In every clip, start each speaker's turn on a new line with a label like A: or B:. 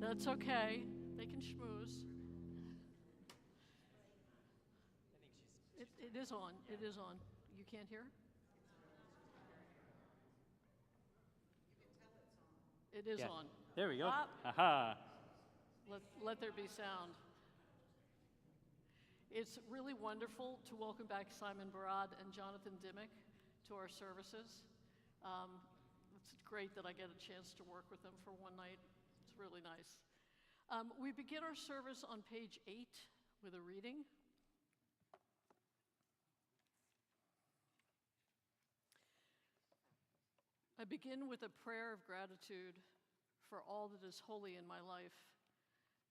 A: That's okay. They can schmooze. It is on. It is on. You can't hear? It is on.
B: There we go.
A: Ah.
B: Aha.
A: Let there be sound. It's really wonderful to welcome back Simon Barrad and Jonathan Dimmock to our services. It's great that I get a chance to work with them for one night. It's really nice. We begin our service on page 8 with a reading. I begin with a prayer of gratitude for all that is holy in my life.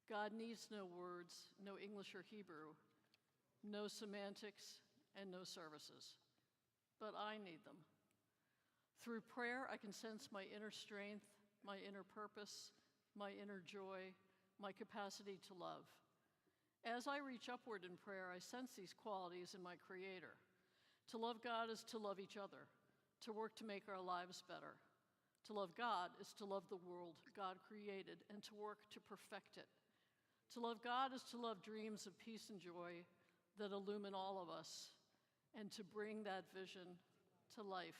A: God needs no words, no English or Hebrew, no semantics, and no services. But I need them. Through prayer, I can sense my inner strength, my inner purpose, my inner joy, my capacity to love. As I reach upward in prayer, I sense these qualities in my Creator. To love God is to love each other, to work to make our lives better. To love God is to love the world God created and to work to perfect it. To love God is to love dreams of peace and joy that illumine all of us and to bring that vision to life.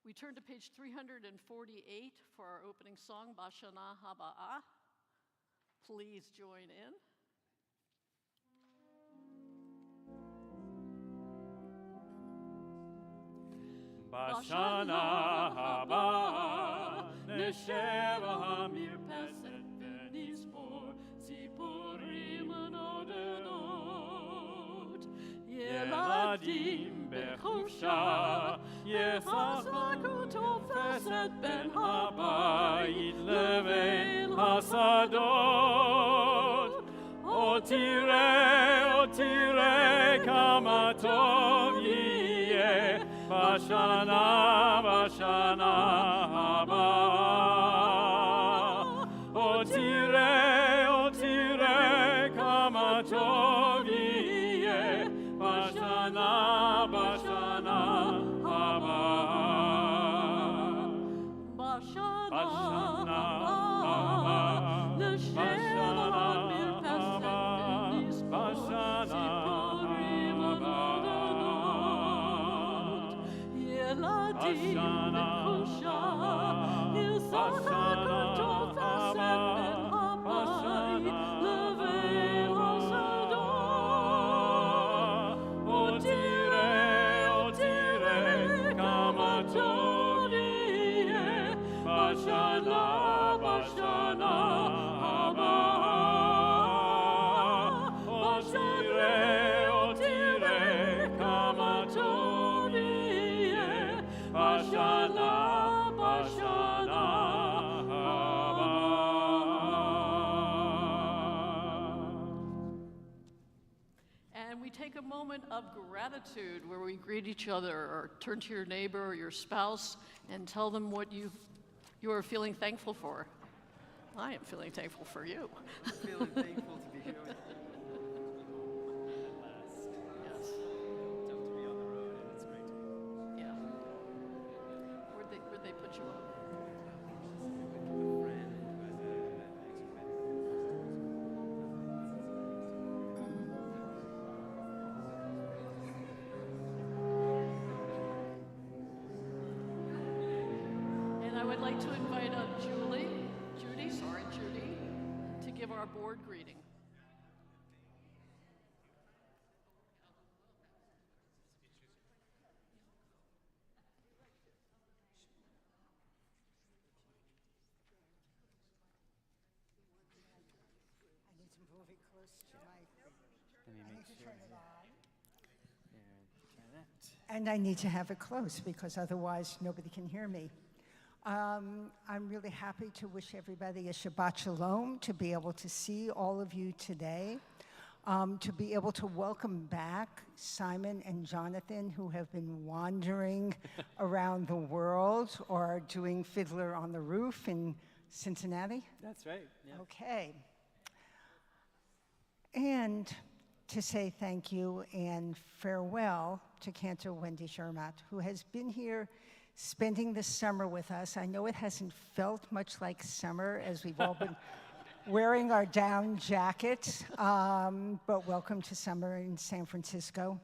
A: We turn to page 348 for our opening song, Bashana Haba'ah. Please join in.
B: Bashana haba nesheva hamirpeset v'nismor tziporim anodinot Yeladim bechufsha yechazaku tofeset ben habayit levein hasadot O tire kama tov yiyeh Bashana, Bashana haba O tire, kama tov yiyeh Bashana, Bashana haba
A: Bashana haba L'sheva mirpeset
B: Bashana
A: Bashana moment of gratitude where we greet each other or turn to your neighbor or your spouse and tell them what you are feeling thankful for. I am feeling thankful for you.
C: I'm feeling thankful to be here with you.
A: Yes.
C: Tough to be on the road, and it's great to be.
A: Yeah. Where'd they put you up?
C: A friend who has an
A: And I would like to invite up Judy, to give our board greeting.
D: I need to move it close to my.
B: Let me
D: I need
B: make
D: to
B: sure.
D: turn it on.
B: There, try that.
D: And I need to have it close because otherwise nobody can hear me. I'm really happy to wish everybody a Shabbat Shalom, to be able to see all of you today, to be able to welcome back Simon and Jonathan, who have been wandering around the world or doing Fiddler on the Roof in Cincinnati.
B: That's right. Yeah.
D: Okay. And to say thank you and farewell to Cantor Wendy Shermet, who has been here spending the summer with us. I know it hasn't felt much like summer as we've all been wearing our down jackets, but welcome to summer in San Francisco.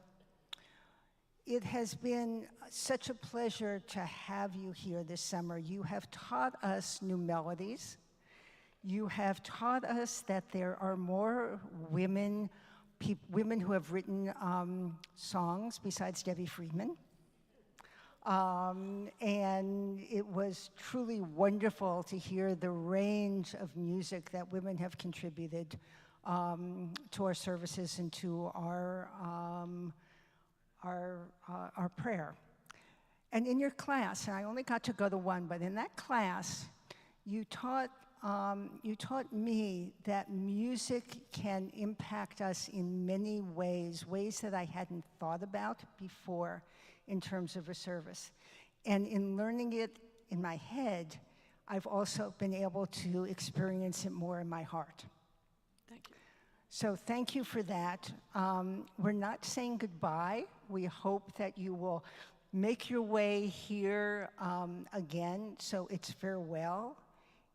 D: It has been such a pleasure to have you here this summer. You have taught us new melodies. You have taught us that there are more women who have written songs besides Debbie Friedman. And it was truly wonderful to hear the range of music that women have contributed to our services and to our prayer. And in your class, and I only got to go to one, but in that class, you taught me that music can impact us in many ways, ways that I hadn't thought about before in terms of a service. And in learning it in my head, I've also been able to experience it more in my heart.
A: Thank you.
D: So thank you for that. We're not saying goodbye. We hope that you will make your way here again, so it's farewell.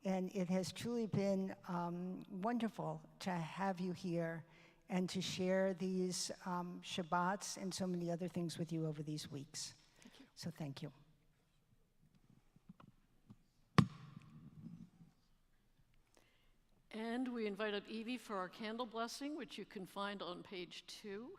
D: And it has truly been wonderful to have you here and to share these Shabbats and so many other things with you over these weeks.
A: Thank you.
D: So thank you.
A: And we invite up Evie for our candle blessing, which you can find on page 2.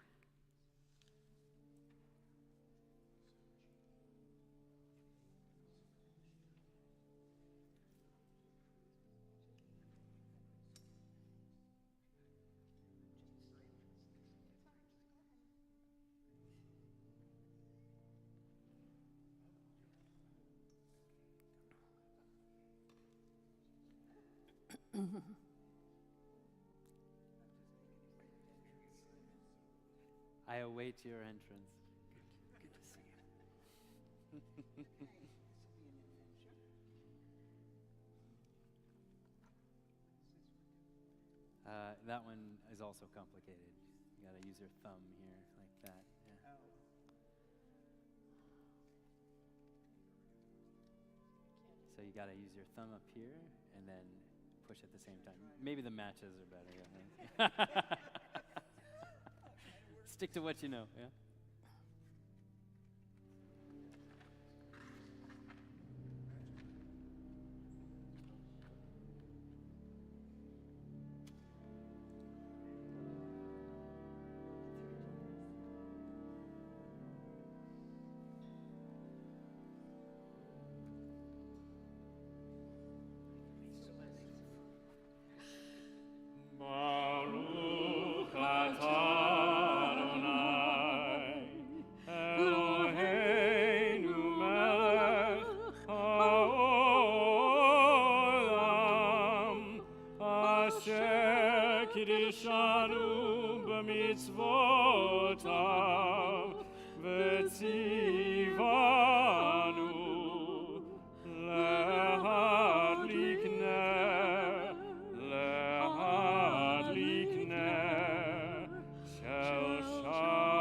B: I await your entrance. Good to see you. That one is also complicated. You gotta use your thumb here, like that. Yeah. So you gotta use your thumb up here and then push at the same time. Maybe the matches are better. Yeah. Stick to what you know, yeah?
E: Baruch atah Adonai, Eloheinu melech haolam, asher kiddushanu b'mitzvotav, v'tzivanu lehadlik ner, lehadlik ner shel Shabbat.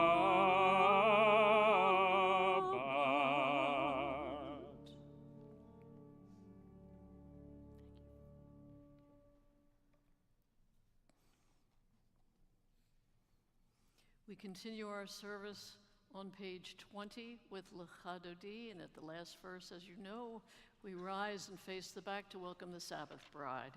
A: We continue our service on page 20 with Lecha Dodi, and at the last verse, as you know, we rise and face the back to welcome the Sabbath bride.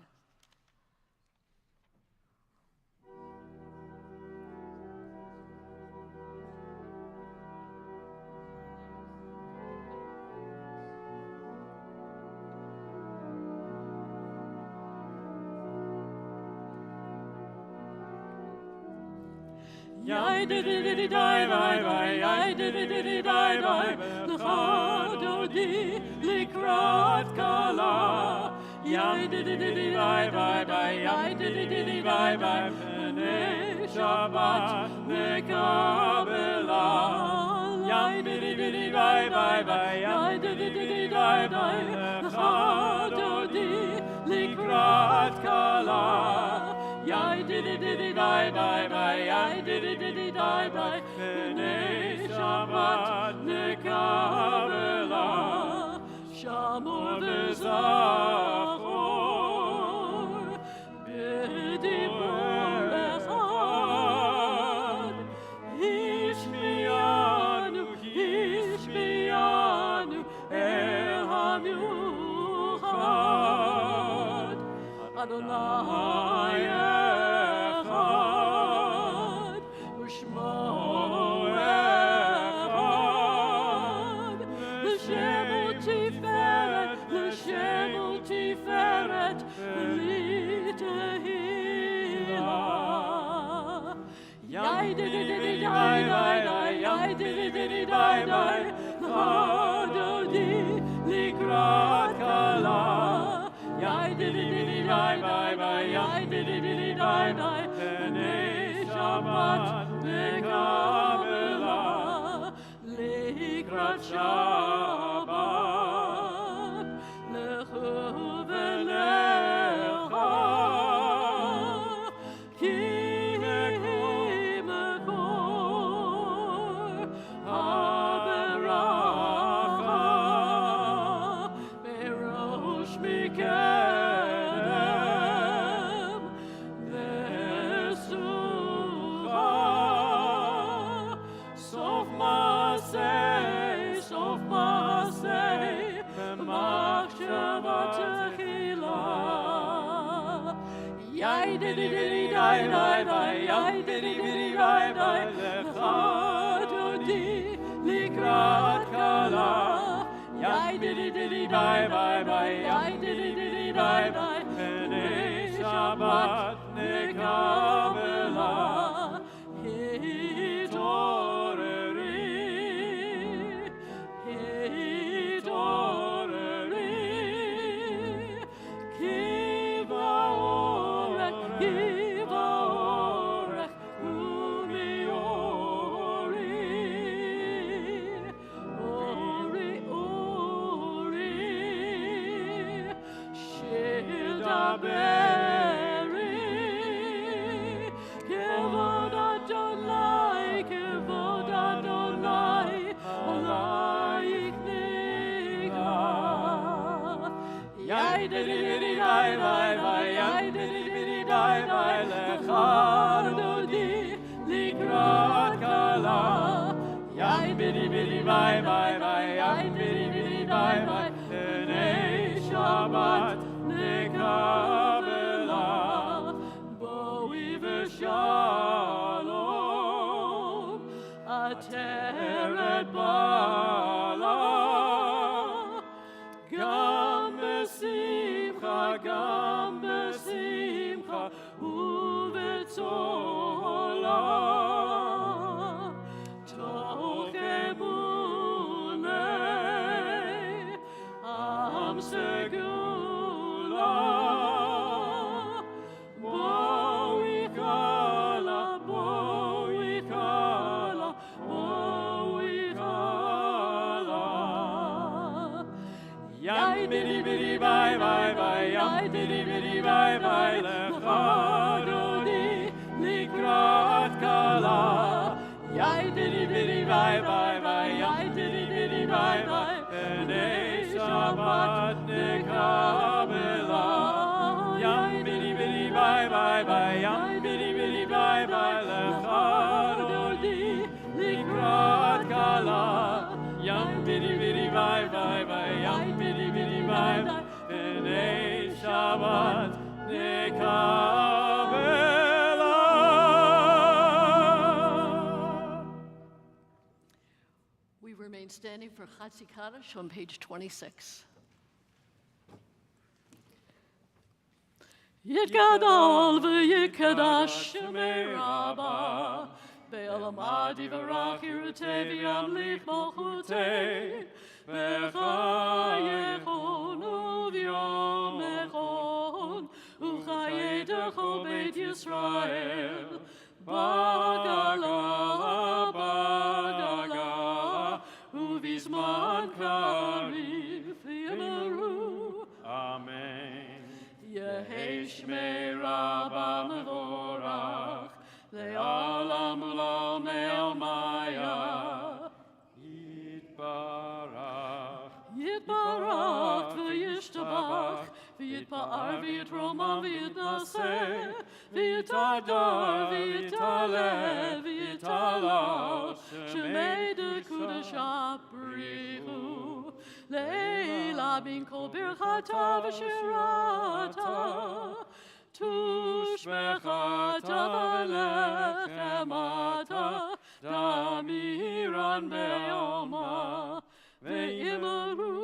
E: Yai diddy die bye bye, yai diddy die bye, Lecha Dodi likrat kala. Yai diddy die bye bye, yai diddy bye bye, B'nei Shabbat nekabela. Yai diddy bye bye bye, yai diddy die bye, Lecha Dodi likrat kala. Yai diddy bye bye bye, yai diddy die bye, B'nei Shabbat nekabela. Shamor v'zachor diddy-diddy-die, bye-bye, yai diddy-diddy-die, die, B'nai Shabbat, Kabbalat, Likrat Shabbat, Lechu v'lecha, Ki mekor haberacha, Berosh mikedem, Vesucha, Sof Maseh, B'machshava Techila, Yai diddy-diddy-die, die, yai diddy-diddy-die, Lecha Dodi, Likrat Kala, Yai diddy-diddy-die, bye-bye, yai diddy-diddy-die, B'nai Shabbat nekabela, Hitoreri, Kiva orech, Uri, Shildaberi, Kevod Adonai, Alayich Nigah. Yai diddy-diddy-die, bye-bye, yai diddy-diddy-die, Lecha Dodi, Likrat Kala, yai biddy-biddy, bye-bye, yai biddy-biddy, bye-bye, B'nai Shabbat nekabela, Boi v'shalom, Ateret bala, Gam besimcha, uvetzola, toch emunei, am segula, boi kala, Yai biddy-biddy, bye-bye, yai biddy-biddy, bye-bye, Lecha Dodi, Likrat Kala, yai biddy-biddy, bye-bye, yai biddy-biddy, bye-bye, B'nai Shabbat nekabela, yai biddy-biddy, bye-bye, yai biddy-biddy, bye-bye, Lecha Dodi, Likrat Kala, yam biddy-biddy, bye-bye, yam biddy-biddy, bye-bye, B'nai Shabbat nekabela.
A: We remain standing for Chatzi Kaddish on page 26.
E: Yitgadol v'yikadash shemei Rabbah, Be'olamad yivarach yirutei v'yamlich malchutei, V'chayechon u'vyom echon, U'chayei decho beit Yisrael, Bagala, U'vizman kariv yimaru.
B: Amen.
E: Yehei shmei Rabbah mevorach, Le'olam u'lom ne'omaya. Yitbarach v'yishtabach, v'yitpa'ar v'yitromam v'yitnaseh, v'yitadar v'yitaleh v'yitalal, shemei dekudash aprichu. Leila bin kol birchata v'shirata, tushmechata v'lechemata, damiran be'oma, ve'imaru.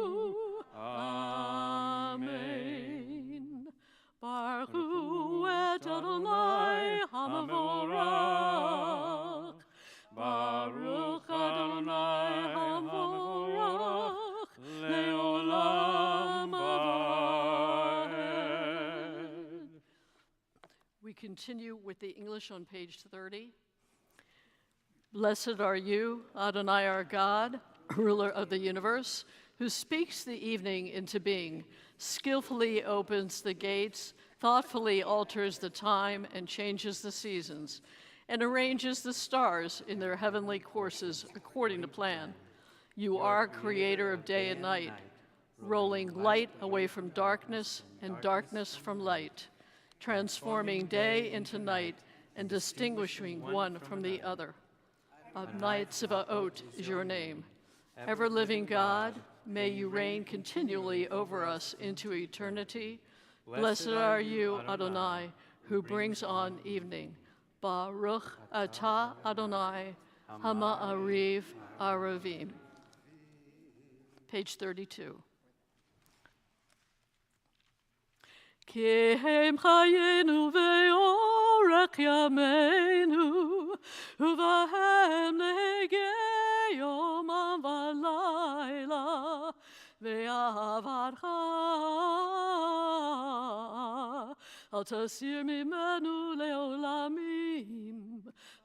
E: Amen. Baruch et Adonai hamavorach. Baruch Adonai hamavorach. Leolam vaed.
A: continue with the English on page 30. Blessed are you, Adonai our God, ruler of the universe, who speaks the evening into being, skillfully opens the gates, thoughtfully alters the time and changes the seasons, and arranges the stars in their heavenly courses according to plan. You are creator of day and night, rolling light away from darkness and darkness from light, transforming day into night and distinguishing one from the other. Adonai Tzvaot is your name. Ever-living God, may you reign continually over us into eternity. Blessed are you, Adonai, who brings on evening. Baruch atah Adonai, Hama'ariv Aravim. Page 32. Ki hem chayenu ve'orech yameinu, uvahem nehege yomam v'layla, ve'avadcha al tasir mimenu le'olamim.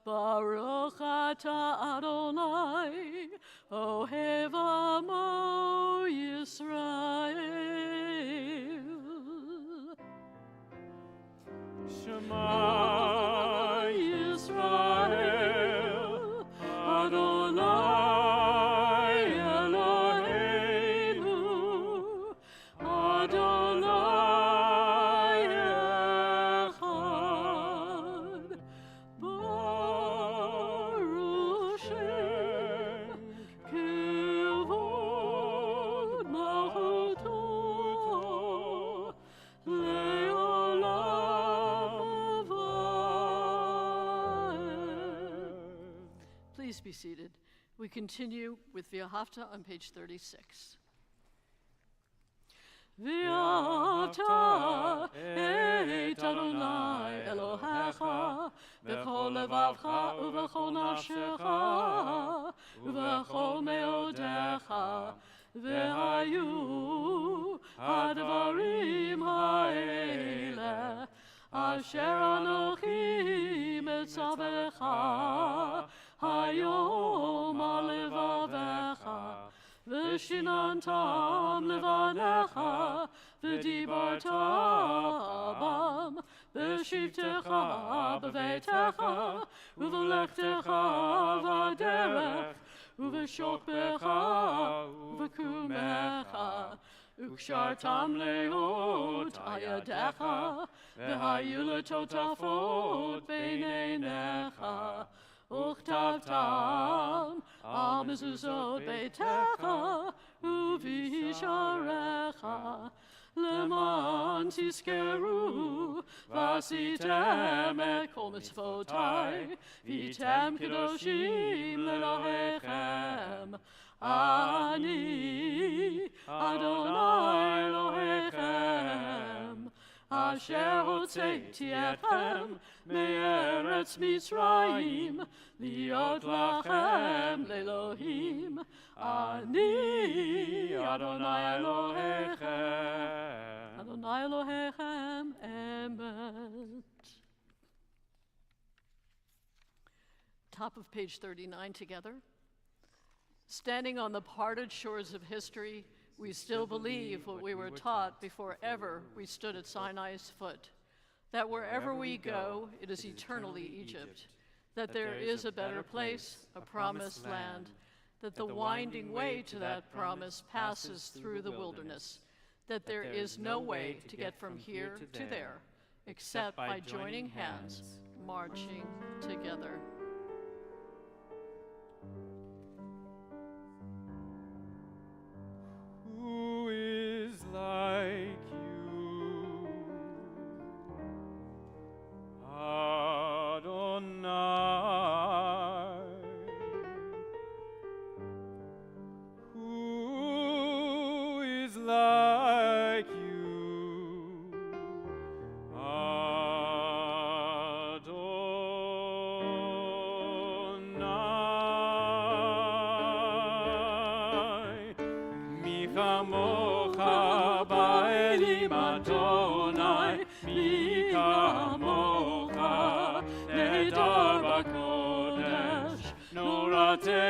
A: Baruch atah Adonai, ohev amo Yisrael.
E: Shema Yisrael, Adonai Eloheinu, Adonai Echad, Baruch Shem Kivod Malchuto,
A: Please be seated. We continue with V'ahavta on page 36.
E: V'ahavta et Adonai Elohecha b'chol levavcha u'b'chol nafshecha u'b'chol meodecha v'hayu hadvarim ha'ele asher anochi metzavecha Hayom alevavecha, v'shinantam levanecha, v'dibarta bam, v'shivtecha b'veitecha, v'v'lechtecha v'derech, v'v'shokbecha v'kumecha, ukshartam leot ayadecha, v'hayu letotafot b'neinecha, Uchtavtam al mezuzot beitecha uvisharecha leman tiskeru vasitem et kol mitzvotai vitem kedoshim lelohechem ani Adonai Elohechem Asher hotzeiti etchem me'eretz Mitzrayim liot lachem le'Elohim ani Adonai Elohechem Adonai Elohechem emet. Top of page 39 together. Standing on the parted shores of history, we still believe what we were taught before ever we stood at Sinai's foot, that wherever we go, it is eternally Egypt, that there is a better place, a promised land, that the winding way to that promise passes through the wilderness, that there is no way to get from here to there, except by joining hands, marching together. Who is like you, Adonai? Who is like you, Adonai?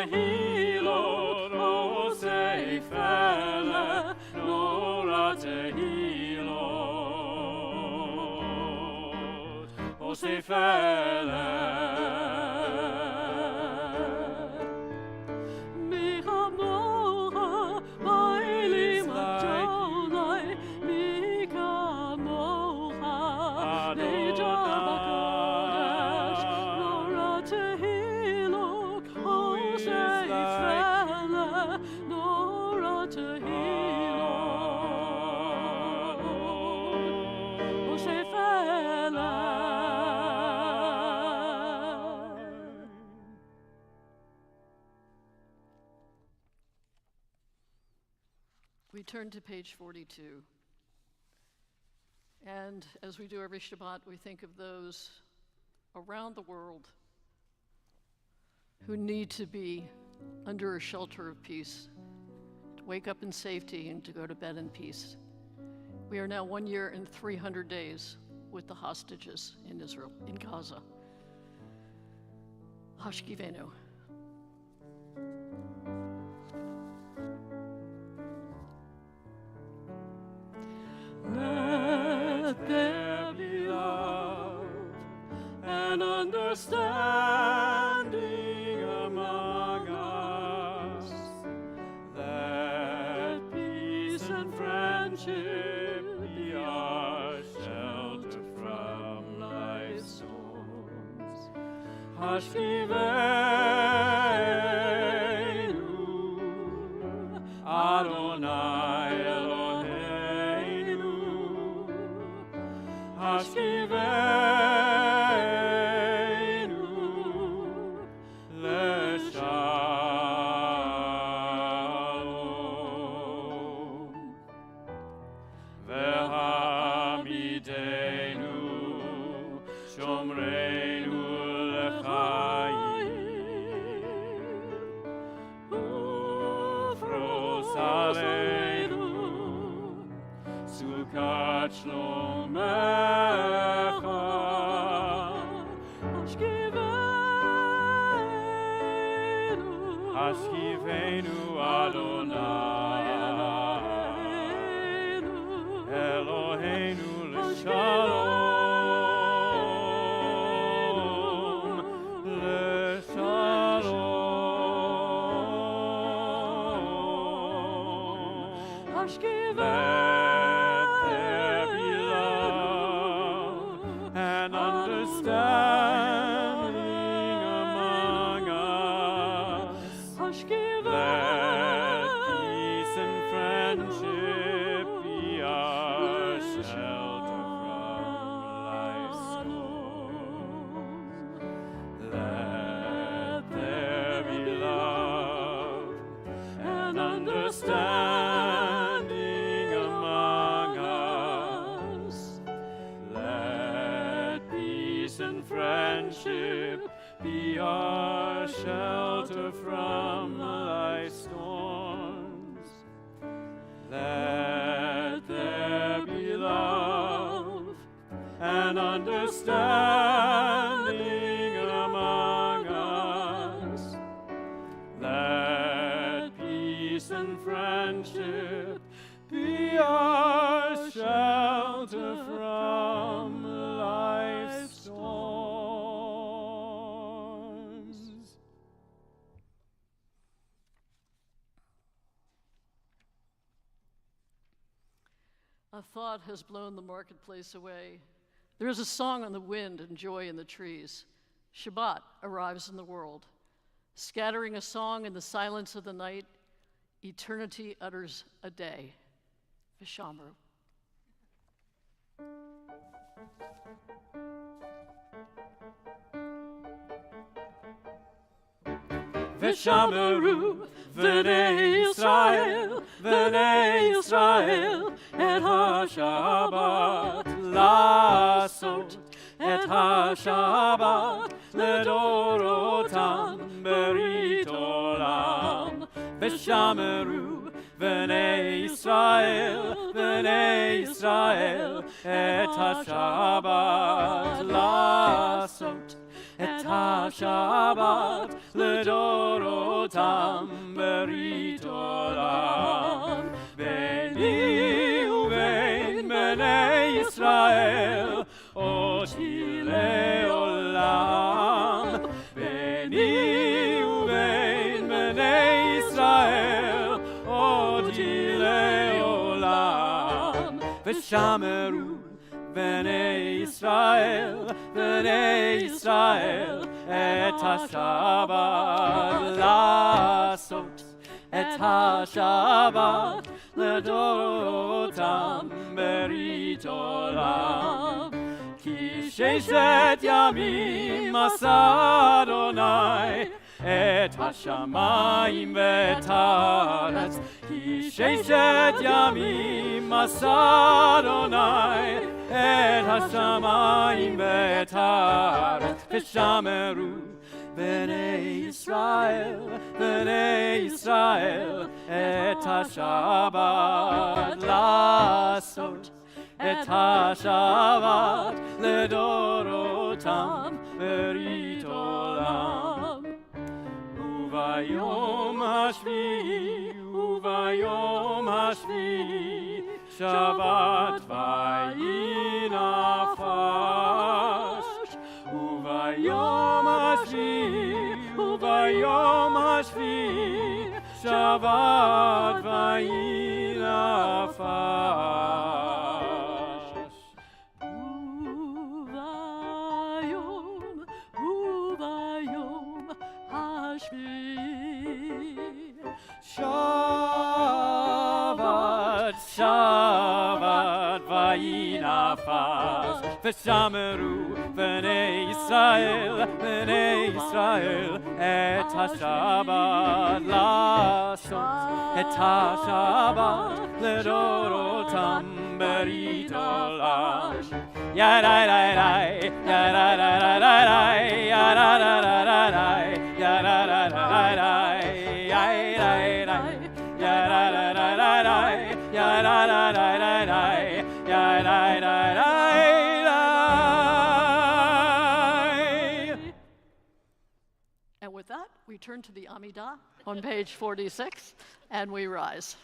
E: tehilot, osei fele, nora tehilot, osei fele.
A: We turn to page 42. And as we do every Shabbat, we think of those around the world who need to be under a shelter of peace, to wake up in safety and to go to bed in peace. We are now 1 year and 300 days with the hostages in Israel, in Gaza. Hashkivenu.
E: Let there be love and understanding among us. Let peace and friendship be our shelter from life's storms. Hashkivenu, Adonai Eloheinu. Hashkivenu leshalom, vehamidenu shomreinu lechayim, ufros aleinu sukat shlomecha. Hashkivenu Adonai Eloheinu l'shalom, l'shalom. Let there be love and understanding among us. Let peace and friendship be our shelter from life's storms. Let there be love and understanding among us. Let peace and friendship be our shelter from life's storms. Let there be love and understanding among us. Let peace and friendship be our shelter from life's storms.
A: A thought has blown the marketplace away. There is a song on the wind and joy in the trees. Shabbat arrives in the world. Scattering a song in the silence of the night, eternity utters a day. Vishamru.
E: Vishamru, V'nei Yisrael, et ha-Shabbat lasot, et ha-Shabbat ledorotam berit olam. Vishamru, V'nei Yisrael, et ha-Shabbat lasot, et ha-Shabbat ledorotam
B: לדורותם ברית עולם. ביני ובין בני ישראל אותי לעולם. ביני ובין בני ישראל אותי לעולם. ושמרו בני ישראל את השבת לעשות את השבת לדורותם ברית עולם. כי 6 ימים עשה אדוני את השמיים ואת הארץ. כי 6 ימים עשה אדוני את השמיים ואת הארץ. ושמרו בני ישראל את השבת לעשות את השבת לדורותם ברית עולם. וביום השביעי שבת ויהי נפש. וביום השביעי שבת ויהי נפש. וביום השביעי שבת ויהי נפש. ושמרו בני ישראל את השבת לעשות את השבת לדורותם ברית עולם. ידאי
A: And with that, we turn to the Amidah on page 46, and we rise.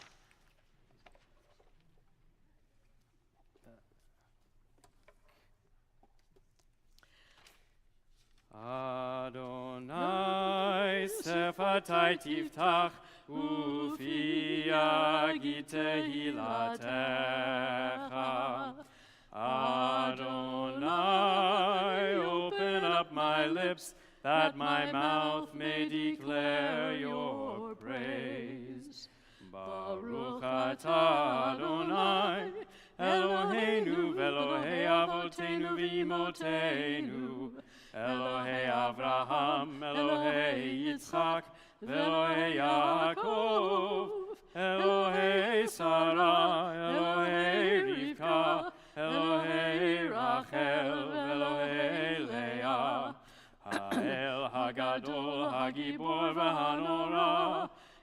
B: Adonai sefatai tiftach ufi yagid tehilatecha. Adonai, open up my lips that my mouth may declare your praise. Baruch atah Adonai, Eloheinu v'Elohei avotenu v'imotenu, Elohei Avraham, Elohei Yitzchak, v'Elohei Yaakov, Elohei Sarah, Elohei Rivka, Elohei Rachel, Elohei Leah, Ha'el Hagadol, Hagibor v'Hanora,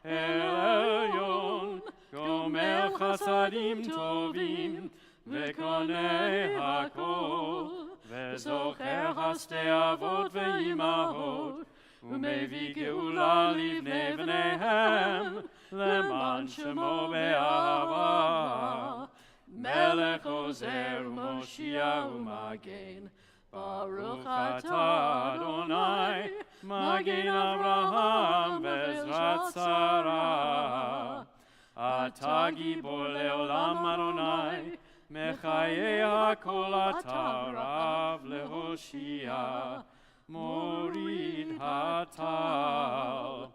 B: El Elyon, Gomer Chasadim Tovim, V'konei Hakol, וזוכר חסדי אבות ואימהות, ומביא גאולה לבני בניהם, למען שמו באהבה. מלך עוזר ומושיע ומגן, ברוך אתה אדוני, מגן אברהם ועזרת שרה. אתה גיבור לעולם אדוני, מחיי הכל אתה רב להושיע, מוריד הטל,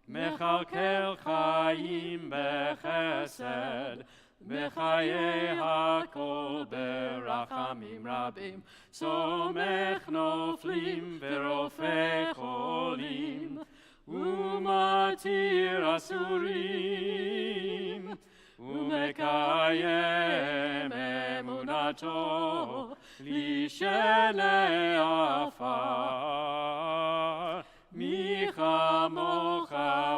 B: מכלכל חיים בחסד, בחיי הכל ברחמים רבים, סומך נופלים ורופא חולים, ומתיר אסורים, ומקיים אמונתו לשני עפר. מי כמוך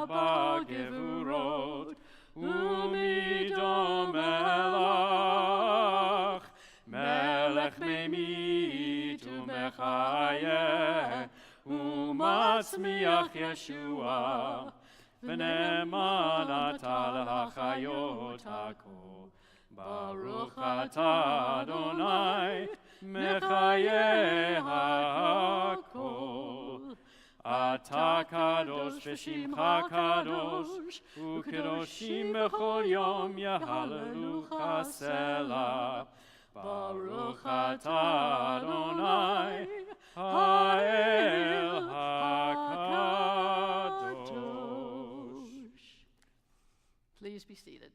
B: בגבורות ומי דומה לך, מלך ממית ומחיה ומציל
E: Tasmiach Yeshua, V'ne'eman ata l'hachayot hako. Baruch atah Adonai, mechayeh hakol. Ata kadosh v'shimcha kadosh, u'kedoshim b'chol yom yahalelucha selah. Baruch atah Adonai, ha'el hakadosh.
A: Please be seated.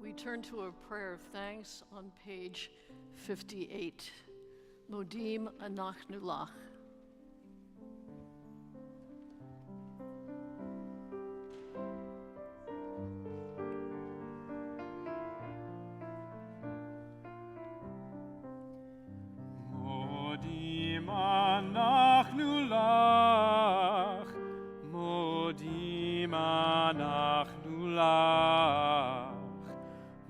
A: We turn to a prayer of thanks on page 58. Modim anachnu lach.
E: Modim anachnu lach, modim anachnu lach.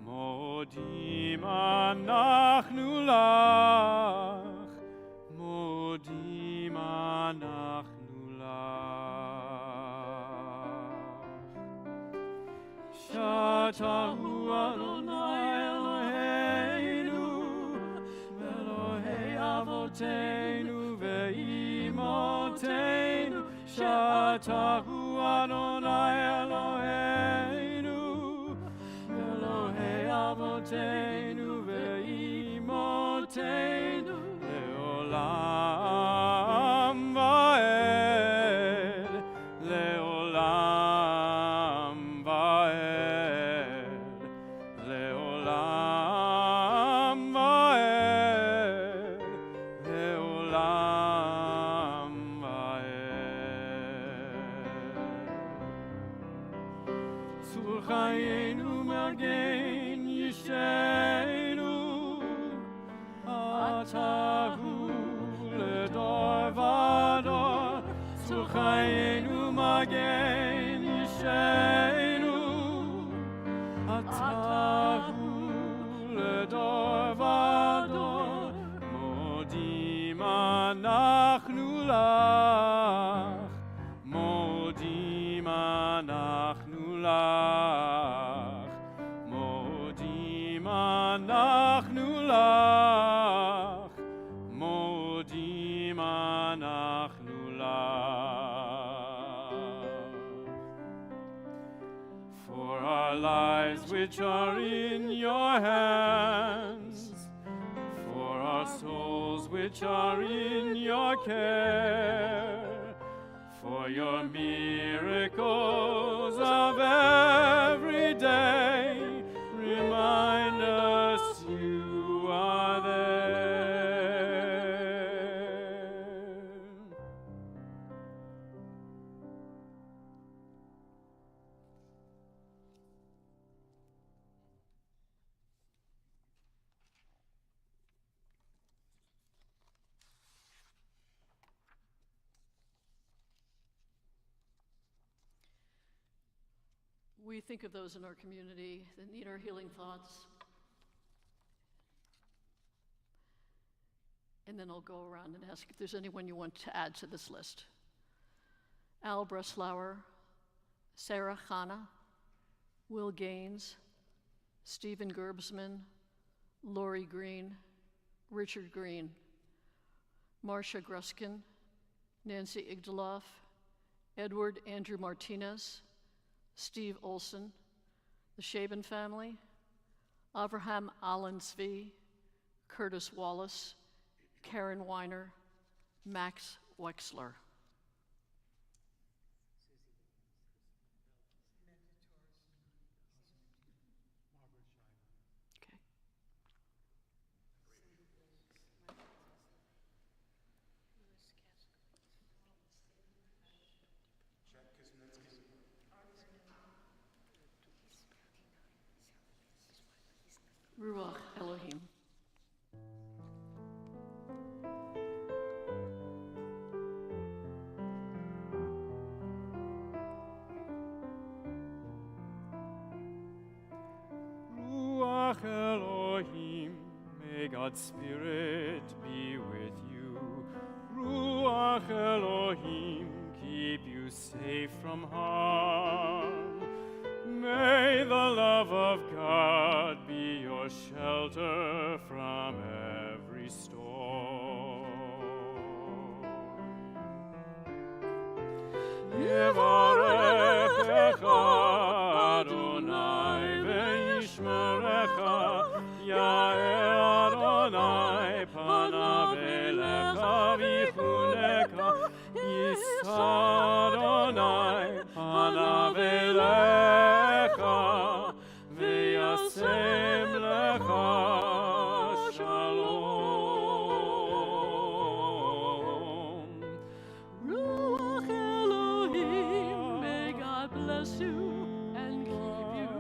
E: Modim anachnu lach, modim anachnu lach. Shatahu Adonai Eloheinu, Elohei Avoteinu ve'imotenu. Shatahu Adonai Eloheinu, Avoteinu ve'imotenu le'olam va'ed, le'olam va'ed, le'olam va'ed, le'olam va'ed. Tzur chayenu magen Yishenu, Atahu ledor vador. Tzur chayenu magen Yishenu, Atahu ledor vador. Modim anachnu lach, modim anachnu lach. Modim anachnu lach, modim anachnu lach. For our lives which are in your hands, for our souls which are in your care, for your miracles of every day, remind us you are there.
A: We think of those in our community that need our healing thoughts. And then I'll go around and ask if there's anyone you want to add to this list. Al Breslauer, Sarah Hanna, Will Gaines, Stephen Gerbsman, Lori Green, Richard Green, Marcia Gruskin, Nancy Igdaloff, Edward Andrew Martinez, Steve Olson, the Shaben family, Avraham Allensvee, Curtis Wallace, Karen Weiner, Max Wexler. Okay. Ruach Elohim.
E: God's Spirit be with you. Ruach Elohim keep you safe from harm. May the love of God be your shelter from every storm. Yevarechecha Adonai ve'yishmerecha, Ya'er Adonai panav elecha v'chuneka, Yisa Adonai panav elecha v'yasem lecha shalom.
A: Ruach Elohim, may God bless you and keep you,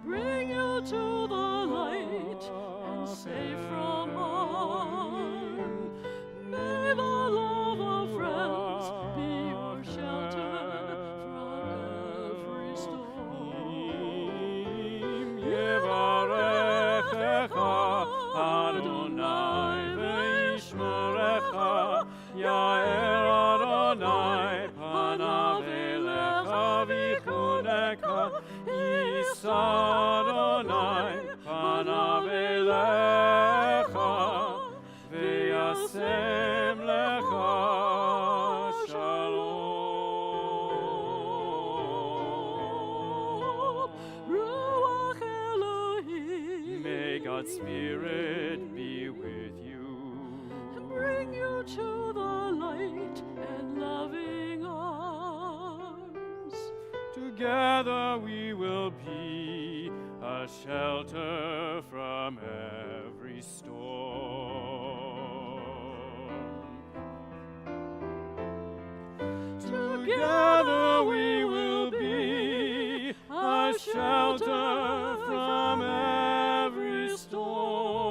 A: bring you to the light and safe from harm. May the love of friends be your shelter from every storm.
E: Yevarechecha Adonai ve'yishmerecha, Ya'er Adonai panav elecha v'chuneka, Yisa Adonai panav elecha v'yasem lecha shalom.
A: Ruach Elohim,
E: May God's Spirit be with you.
A: bring you to the light and loving arms.
E: Together we will be a shelter from every storm. Together we will be a shelter from every storm.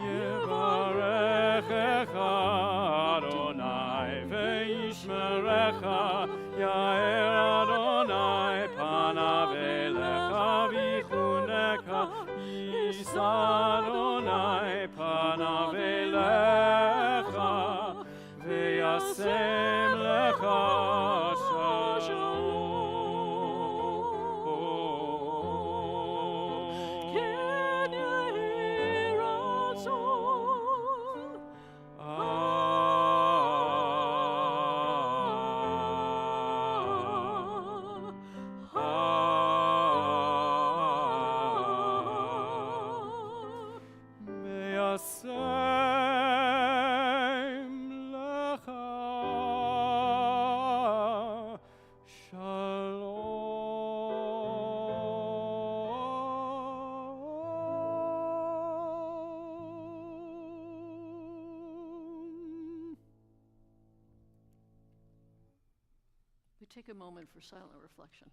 E: Yevarechecha Adonai ve'yishmerecha, Ya'er Adonai panav elecha v'chuneka, Yisa Adonai panav elecha v'yasem lecha shalom.
A: Can you hear us all?
E: V'yasem lecha shalom.
A: We take a moment for silent reflection.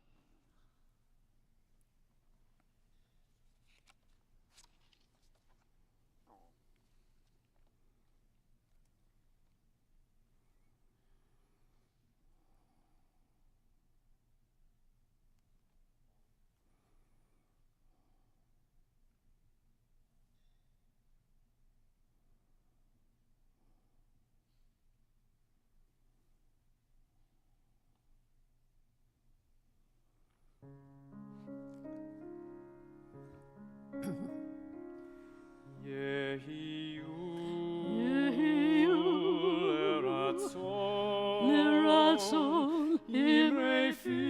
E: Leratzon imrei fi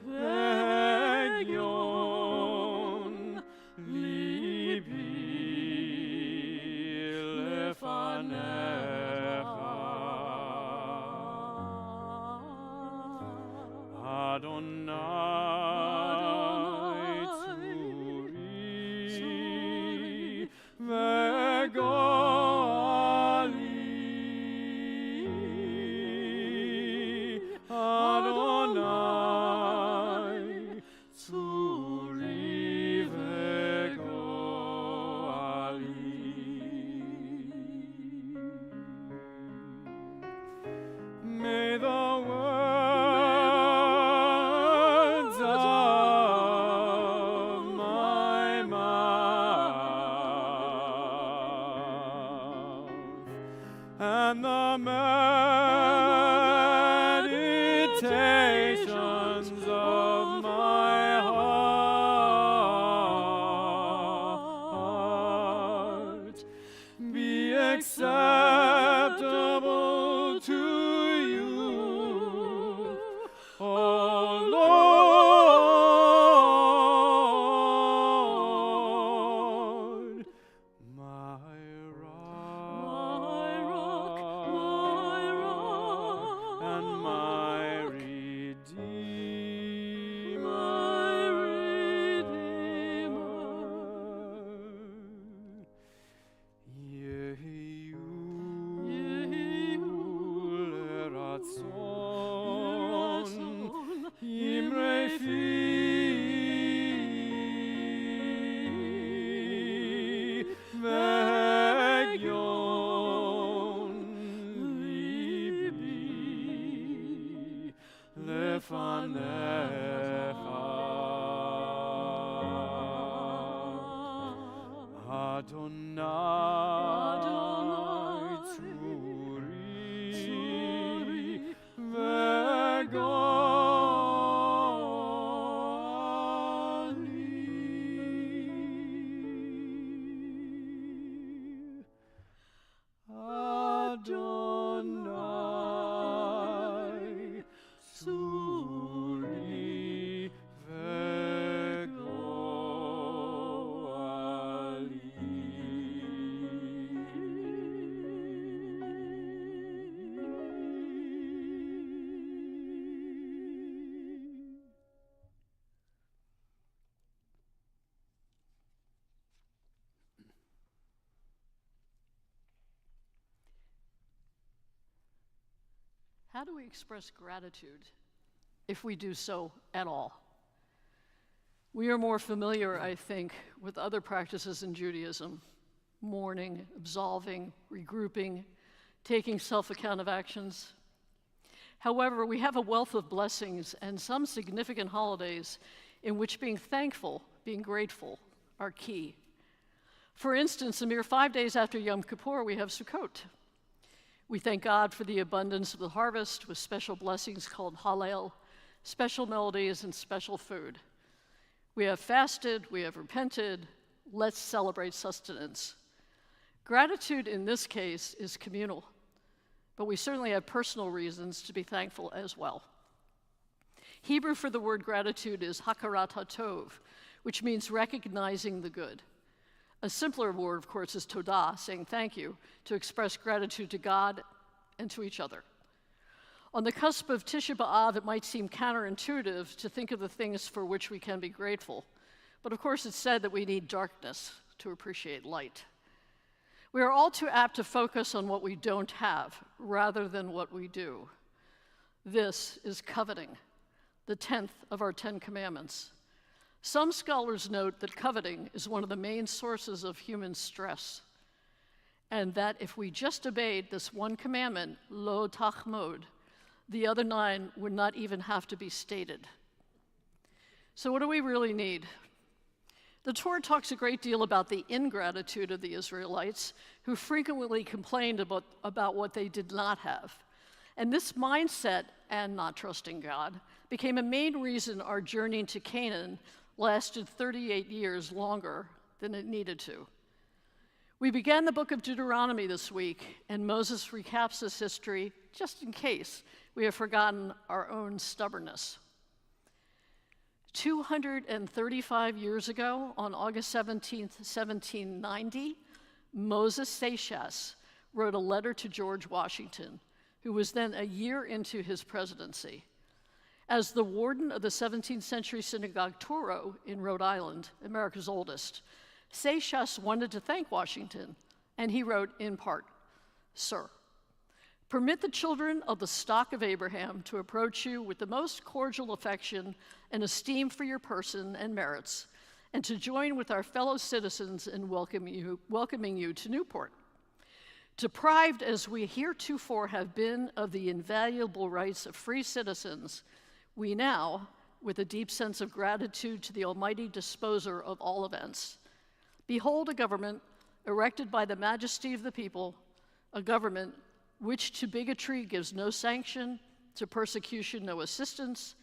E: ve'egyon libi lefanecha Adonai tzuri ve'egyon
A: How do we express gratitude, if we do so at all? We are more familiar, I think, with other practices in Judaism: mourning, absolving, regrouping, taking self-account of actions. However, we have a wealth of blessings and some significant holidays in which being thankful, being grateful, are key. For instance, a mere 5 days after Yom Kippur, we have Sukkot. We thank God for the abundance of the harvest with special blessings called Hallel, special melodies, and special food. We have fasted, we have repented. Let's celebrate sustenance. Gratitude in this case is communal, but we certainly have personal reasons to be thankful as well. Hebrew for the word gratitude is hakarat hatov, which means recognizing the good. A simpler word, of course, is todah, saying thank you, to express gratitude to God and to each other. On the cusp of Tisha B'Av, it might seem counterintuitive to think of the things for which we can be grateful. But of course, it's said that we need darkness to appreciate light. We are all too apt to focus on what we don't have rather than what we do. This is coveting, the 10th of our 10 commandments. Some scholars note that coveting is one of the main sources of human stress, and that if we just obeyed this one commandment, lo tachmod, the other 9 would not even have to be stated. So what do we really need? The Torah talks a great deal about the ingratitude of the Israelites, who frequently complained about what they did not have. And this mindset, and not trusting God, became a main reason our journey to Canaan lasted 38 years longer than it needed to. We began the book of Deuteronomy this week, and Moses recaps this history just in case we have forgotten our own stubbornness. 235 years ago, on August 17th, 1790, Moses Seixas wrote a letter to George Washington, who was then a year into his presidency. As the warden of the 17th century synagogue Touro in Rhode Island, America's oldest, Seixas wanted to thank Washington, and he wrote in part, "Sir, permit the children of the stock of Abraham to approach you with the most cordial affection and esteem for your person and merits, and to join with our fellow citizens in welcoming you to Newport. Deprived as we heretofore have been of the invaluable rights of free citizens, we now, with a deep sense of gratitude to the Almighty Disposer of all events, behold a government erected by the majesty of the people, a government which to bigotry gives no sanction, to persecution no assistance,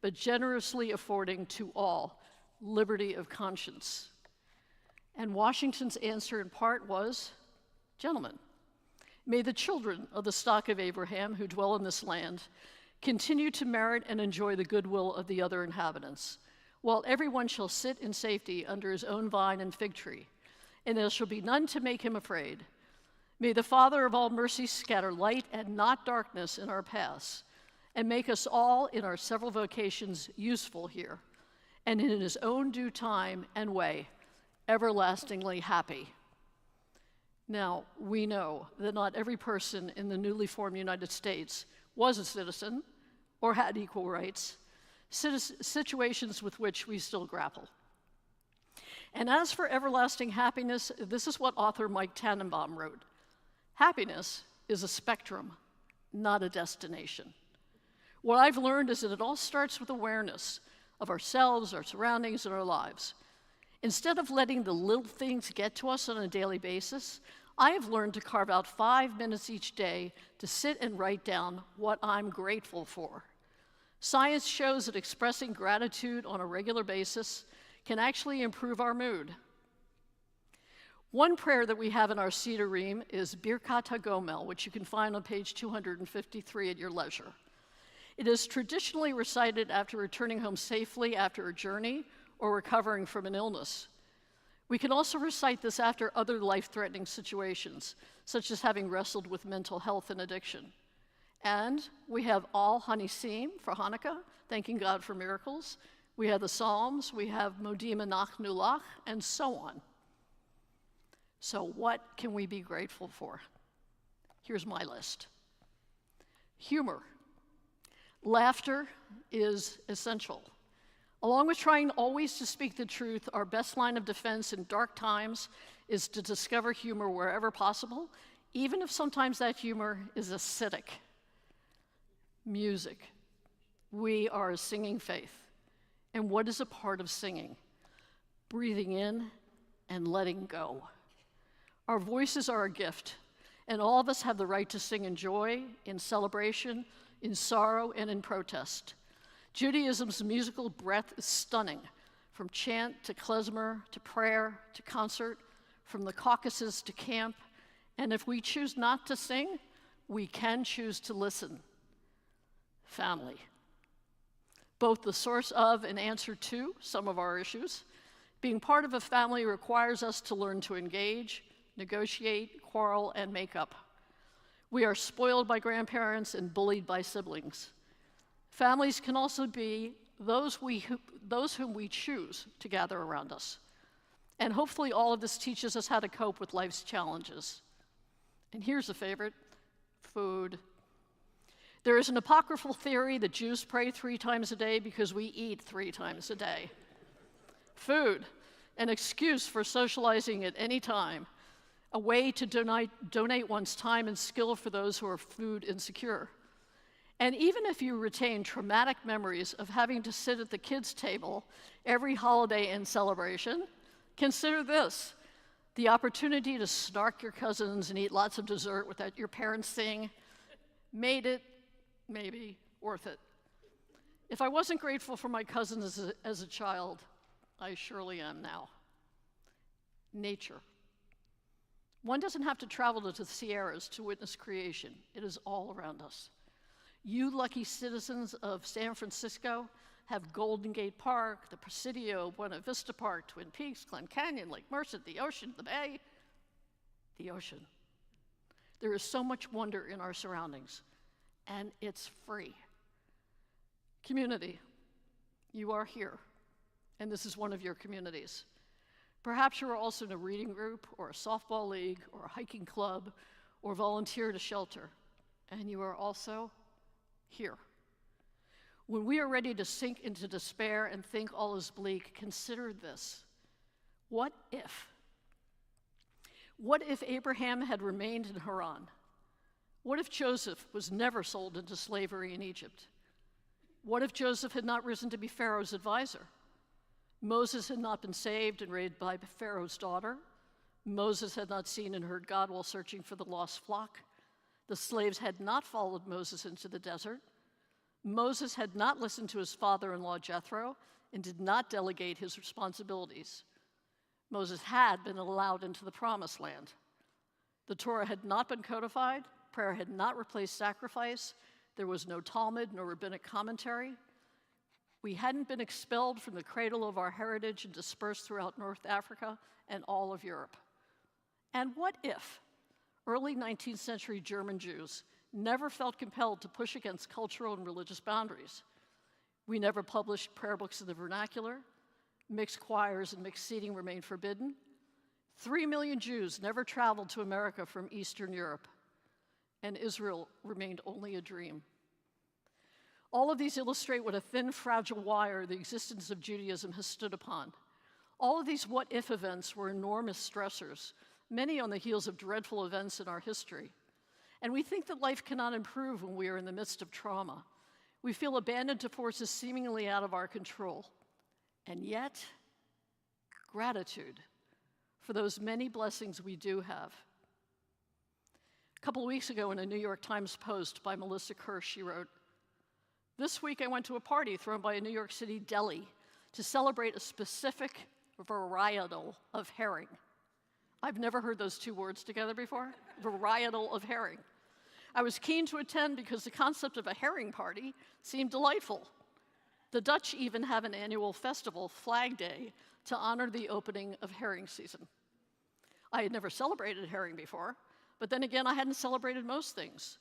A: but generously affording to all liberty of conscience." And Washington's answer in part was, "Gentlemen, may the children of the stock of Abraham who dwell in this land continue to merit and enjoy the goodwill of the other inhabitants, while everyone shall sit in safety under his own vine and fig tree, and there shall be none to make him afraid. May the Father of all mercy scatter light and not darkness in our paths, and make us all in our several vocations useful here, and in his own due time and way, everlastingly happy." Now, we know that not every person in the newly formed United States was a citizen or had equal rights, situations with which we still grapple. And as for everlasting happiness, this is what author Mike Tannenbaum wrote: "Happiness is a spectrum, not a destination." What I've learned is that it all starts with awareness of ourselves, our surroundings, and our lives. Instead of letting the little things get to us on a daily basis, I have learned to carve out 5 minutes each day to sit and write down what I'm grateful for. Science shows that expressing gratitude on a regular basis can actually improve our mood. One prayer that we have in our Seder Ream is Birkat HaGomel, which you can find on page 253 at your leisure. It is traditionally recited after returning home safely after a journey or recovering from an illness. We can also recite this after other life-threatening situations, such as having wrestled with mental health and addiction. And we have Al Hanisim for Hanukkah, thanking God for miracles. We have the Psalms, we have Modim Anachnu Lach, and so on. So what can we be grateful for? Here's my list. Humor. Laughter is essential. Along with trying always to speak the truth, our best line of defense in dark times is to discover humor wherever possible, even if sometimes that humor is acidic. Music. We are a singing faith. And what is a part of singing? Breathing in and letting go. Our voices are a gift, and all of us have the right to sing in joy, in celebration, in sorrow, and in protest. Judaism's musical breadth is stunning, from chant to klezmer to prayer to concert, from the Caucasus to camp, and if we choose not to sing, we can choose to listen. Family. Both the source of and answer to some of our issues. Being part of a family requires us to learn to engage, negotiate, quarrel, and make up. We are spoiled by grandparents and bullied by siblings. Families can also be those whom we choose to gather around us. And hopefully all of this teaches us how to cope with life's challenges. And here's a favorite, food. There is an apocryphal theory that Jews pray 3 times a day because we eat 3 times a day. Food, an excuse for socializing at any time, a way to donate one's time and skill for those who are food insecure. And even if you retain traumatic memories of having to sit at the kids' table every holiday and celebration, consider this: the opportunity to snark your cousins and eat lots of dessert without your parents seeing made it, maybe, worth it. If I wasn't grateful for my cousins as a child, I surely am now. Nature. One doesn't have to travel to the Sierras to witness creation. It is all around us. You lucky citizens of San Francisco have Golden Gate Park, the Presidio, Buena Vista Park, Twin Peaks, Glen Canyon, Lake Merced, the ocean, the bay, the ocean. There is so much wonder in our surroundings, and it's free. Community, you are here, and this is one of your communities. Perhaps you are also in a reading group, or a softball league, or a hiking club, or volunteer at a shelter, and you are also here. When we are ready to sink into despair and think all is bleak, consider this. What if? What if Abraham had remained in Haran? What if Joseph was never sold into slavery in Egypt? What if Joseph had not risen to be Pharaoh's advisor? Moses had not been saved and raised by Pharaoh's daughter. Moses had not seen and heard God while searching for the lost flock. The slaves had not followed Moses into the desert. Moses had not listened to his father-in-law Jethro and did not delegate his responsibilities. Moses had been allowed into the promised land. The Torah had not been codified. Prayer had not replaced sacrifice. There was no Talmud nor rabbinic commentary. We hadn't been expelled from the cradle of our heritage and dispersed throughout North Africa and all of Europe. And what if early 19th century German Jews never felt compelled to push against cultural and religious boundaries? We never published prayer books in the vernacular. Mixed choirs and mixed seating remained forbidden. 3 million Jews never traveled to America from Eastern Europe, and Israel remained only a dream. All of these illustrate what a thin, fragile wire the existence of Judaism has stood upon. All of these what-if events were enormous stressors, many on the heels of dreadful events in our history. And we think that life cannot improve when we are in the midst of trauma. We feel abandoned to forces seemingly out of our control. And yet, gratitude for those many blessings we do have. A couple of weeks ago in a New York Times post by Melissa Kirsch, she wrote, "This week I went to a party thrown by a New York City deli to celebrate a specific varietal of herring." I've never heard those two words together before, varietal of herring. I was keen to attend because the concept of a herring party seemed delightful. The Dutch even have an annual festival, Flag Day, to honor the opening of herring season. I had never celebrated herring before, but then again, I hadn't celebrated most things.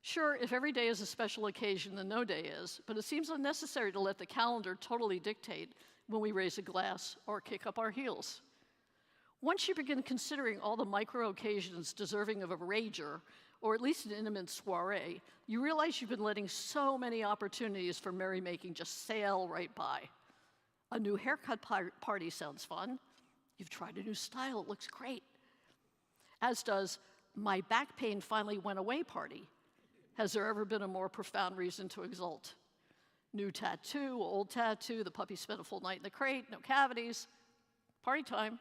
A: Sure, if every day is a special occasion, then no day is, but it seems unnecessary to let the calendar totally dictate when we raise a glass or kick up our heels. Once you begin considering all the micro occasions deserving of a rager, or at least an intimate soiree, you realize you've been letting so many opportunities for merrymaking just sail right by. A new haircut party sounds fun. You've tried a new style, it looks great. As does my back pain finally went away party. Has there ever been a more profound reason to exult? New tattoo, old tattoo, the puppy spent a full night in the crate, no cavities, party time.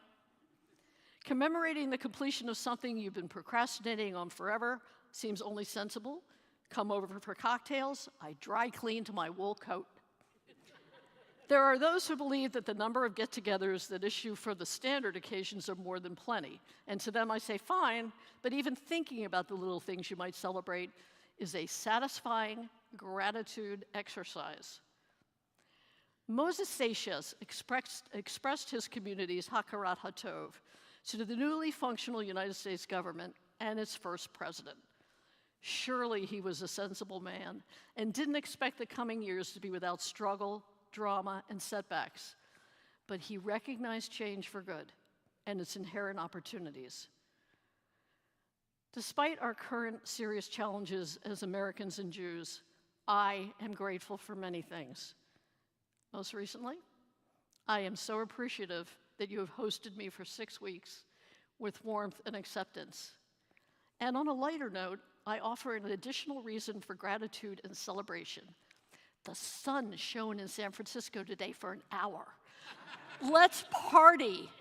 A: Commemorating the completion of something you've been procrastinating on forever seems only sensible. Come over for cocktails, I dry cleaned my wool coat. There are those who believe that the number of get-togethers that issue for the standard occasions are more than plenty. And to them I say, fine, but even thinking about the little things you might celebrate is a satisfying gratitude exercise. Moses Seixas expressed his community's Hakarat HaTov to the newly functional United States government and its first president. Surely he was a sensible man and didn't expect the coming years to be without struggle, drama, and setbacks. But he recognized change for good and its inherent opportunities. Despite our current serious challenges as Americans and Jews, I am grateful for many things. Most recently, I am so appreciative that you have hosted me for 6 weeks with warmth and acceptance. And on a lighter note, I offer an additional reason for gratitude and celebration. The sun shone in San Francisco today for an hour. Let's party.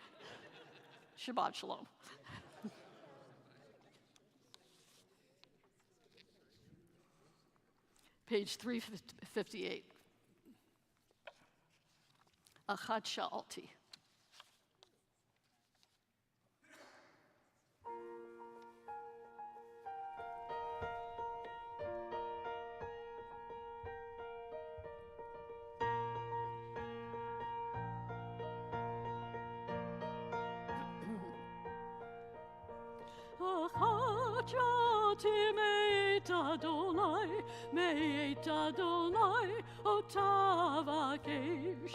A: Shabbat shalom. Page 358. Achat sha'alti.
E: Achati meit Adonai, meit Adonai, otavakesh.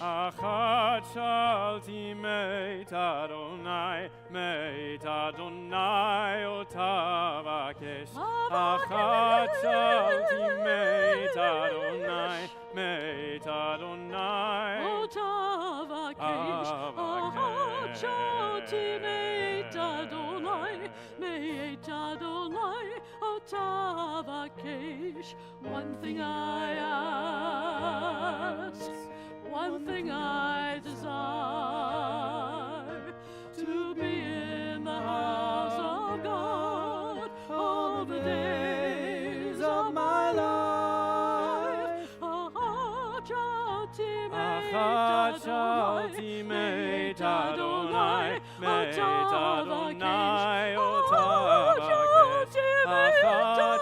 F: Achati meit Adonai, meit Adonai, otavakesh. Achati meit Adonai, meit Adonai,
E: Otavakesh. Achati meit Adonai, meit Adonai, otavakesh. One thing I ask, one thing I desire, to be in the house of God all the days of my life.
F: Achati meit Adonai, meit Adonai, otavakesh.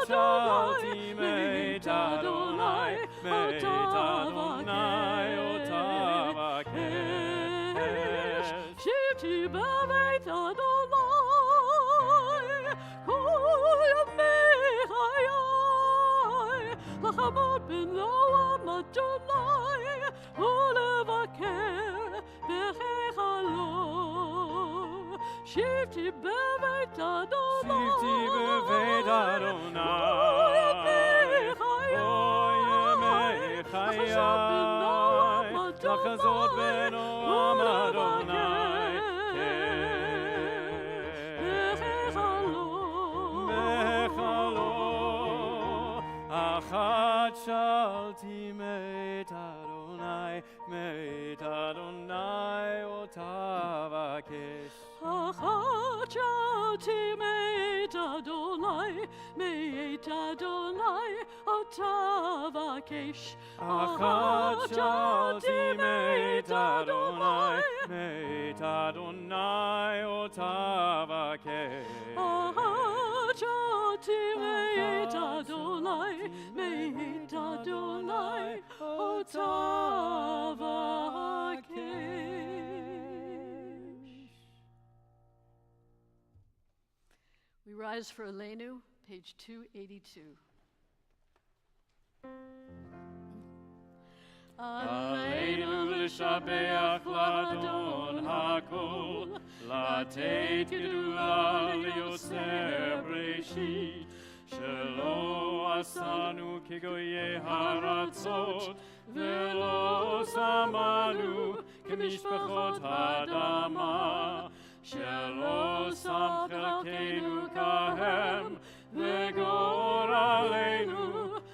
F: Achati meit Adonai, meit Adonai, otavakesh.
E: Shivti b'meit Adonai, kol yamei chayai, lachamot b'noam Adonai, ulevaker b'chechalo. Shivti b'meit Adonai,
F: Shivti b'meit Adonai, oyemei chayai, lachazot b'noam Adonai, b'chechalo. Achat shalti meit Adonai, meit Adonai, otav.
E: meit Adonai otavakesh.
F: Achad shalti meit Adonai, meit Adonai otavakesh.
E: Achati meit Adonai, meit Adonai otavakesh.
A: We rise for Elenu, page 282.
F: Aleinu l'shabeach l'Adon hakol, לתת גדולה ליוצר בראשית, שלא עשנו כגויי הארצות, ולא שמנו כמשפחות האדמה, שלא שם חלקנו כהם, וגורלנו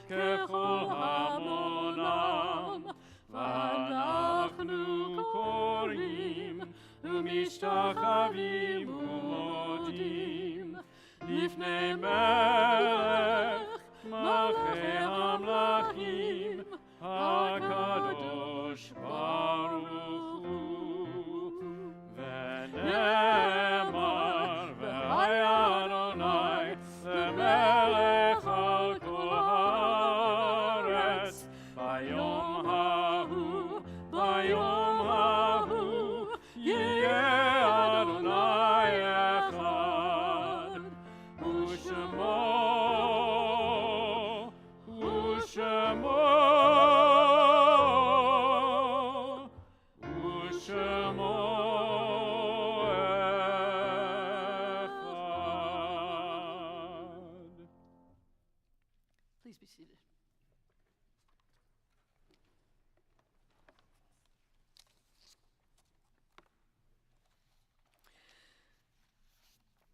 F: ככל המונם, ואנחנו קוראים ומשתחווים ומודים לפני מלך מלכי המלכים הקדוש ברוך הוא. ונאמר והיה אדוני למלך על כל הארץ ביום ההוא ביום ההוא יהיה אדוני אחד ושמו אחד.
A: Please be seated.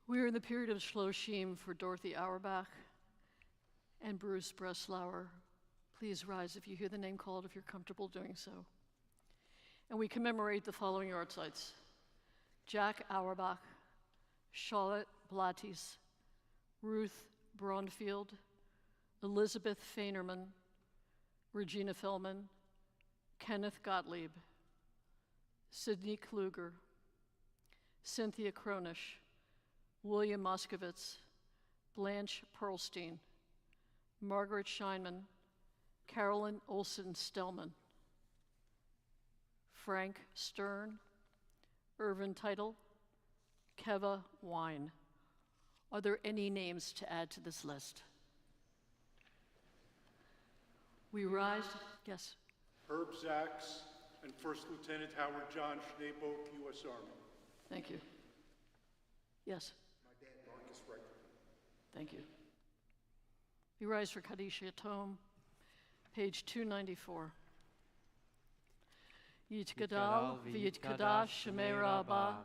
A: We are in the period of Shloshim for Dorothy Auerbach and Bruce Breslauer. Please rise if you hear the name called, if you're comfortable doing so. And we commemorate the following yahrzeits: Jack Auerbach, Charlotte Blattis, Ruth Braunfield, Elizabeth Feinerman, Regina Fellman, Kenneth Gottlieb, Sidney Kluger, Cynthia Kronish, William Moskowitz, Blanche Pearlstein, Margaret Scheinman, Carolyn Olson-Stellman, Frank Stern, Irvin Teitel, Keva Wine. Are there any names to add to this list? We rise, yes.
G: Herb Zaks and First Lieutenant Howard John Schneepoke, U.S. Army.
A: Thank you. Yes,
G: My dad, Marcus Wright.
A: thank you. We rise for Kaddish Yatom, page 294. Yitgadal v'yitkadash shemei Rabbah,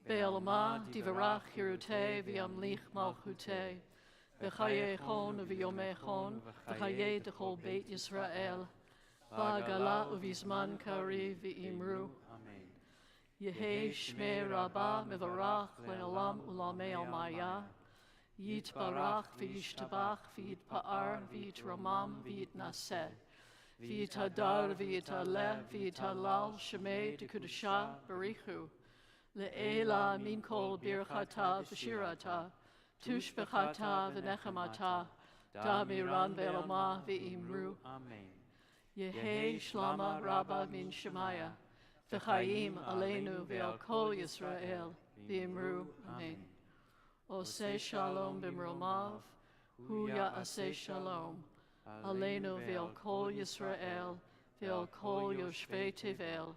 A: be'alma divarach hirutei v'yamlich malchutei, v'chayechon v'yomechon v'chayei d'chol beit Yisrael, v'agala uvizman kari v'imru.
B: Amen.
A: Yehei shmei Rabbah mevarach le'olam ulamei almaya, yitbarach v'yishtabach v'yitpa'ar v'yitramam v'yitnaseh, v'yitadar v'yitaleh v'yitalal shemei dekudusha barichu, le'ela min kol birchata v'shirata, tushbechata v'nechamata, damiran ve'elama v'imru.
B: Amen.
A: Yehei shlama Rabbah min Shemaya, v'chayim aleinu ve'al kol Yisrael, v'imru. Amen. Oseh shalom b'mromav, hu ya'aseh shalom, aleinu ve'al kol Yisrael, ve'al kol yoshvei tevel,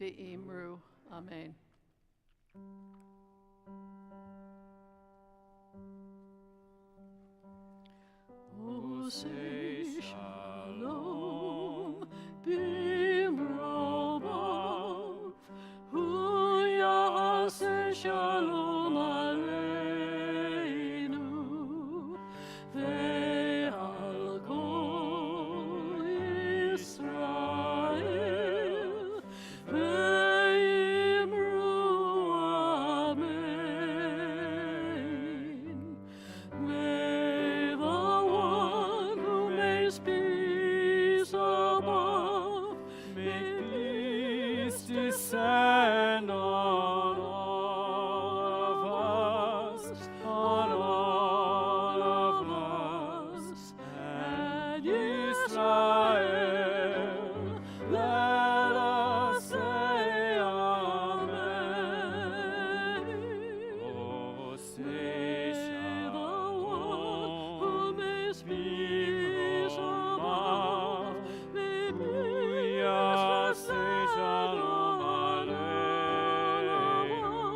A: v'imru. Amen. Oseh shalom b'mromav, hu ya'aseh shalom aleinu, ve'al kol Yisrael, ve'imru. Amen.
F: peace descend on all of us, on all of us, and Israel, let us say Amen. Oh, say Shalom, who makes peace above, may peace say Shalom Aleichem, on all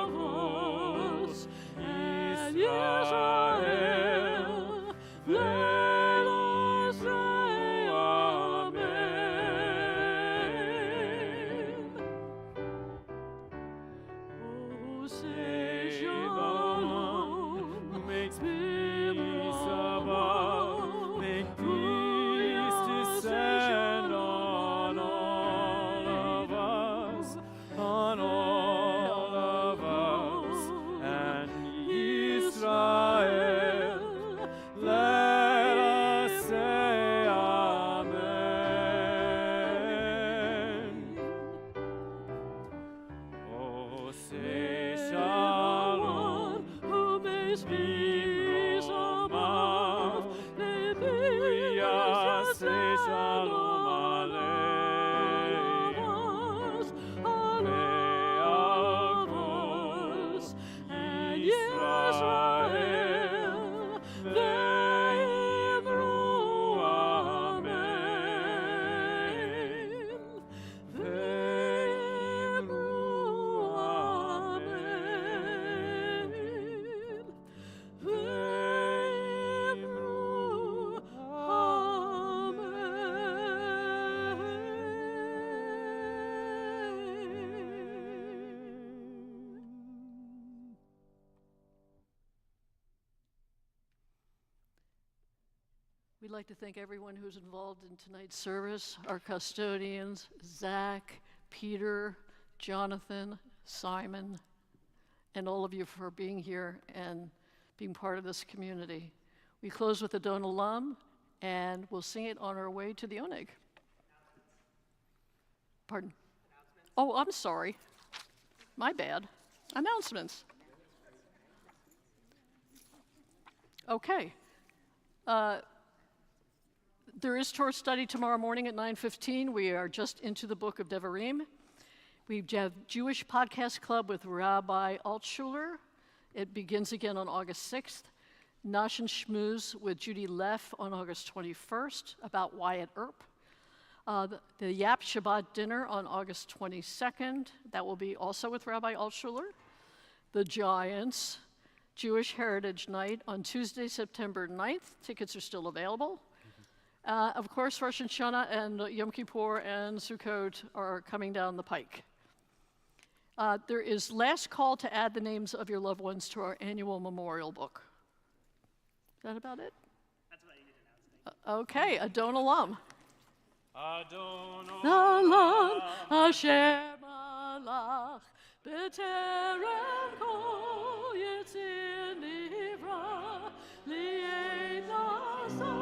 F: of us, and Israel, let us say Amen. Oh, say Shalom, makes peace above, make peace descend on all of us, on all of us, and Israel, let us say Amen. Oh, say Shalom, who makes peace above, may peace say Shalom Aleichem, on all of us, and Israel, v'imru Amen. V'imru Amen. V'imru Amen.
A: We'd like to thank everyone who's involved in tonight's service, our custodians, Zach, Peter, Jonathan, Simon, and all of you for being here and being part of this community. We close with the Don Olam, and we'll sing it on our way to the Oneg. Pardon? Oh, I'm sorry. My bad. Announcements. Okay. There is Torah study tomorrow morning at 9:15. We are just into the book of Devarim. We have Jewish Podcast Club with Rabbi Altshuler. It begins again on August 6th. Nosh and Shmooze with Judy Leff on August 21st about Wyatt Earp. The Yap Shabbat dinner on August 22nd. That will be also with Rabbi Altshuler. The Giants Jewish Heritage Night on Tuesday, September 9th. Tickets are still available. Of course, Rosh Hashanah and Yom Kippur and Sukkot are coming down the pike. There is last call to add the names of your loved ones to our annual memorial book. Is that about it?
C: That's what I needed to announce.
A: Okay, Adon Olam.
F: Adon
A: Olam, Hashem alach, b'terem kol yetzir nivra, li'ein nasa.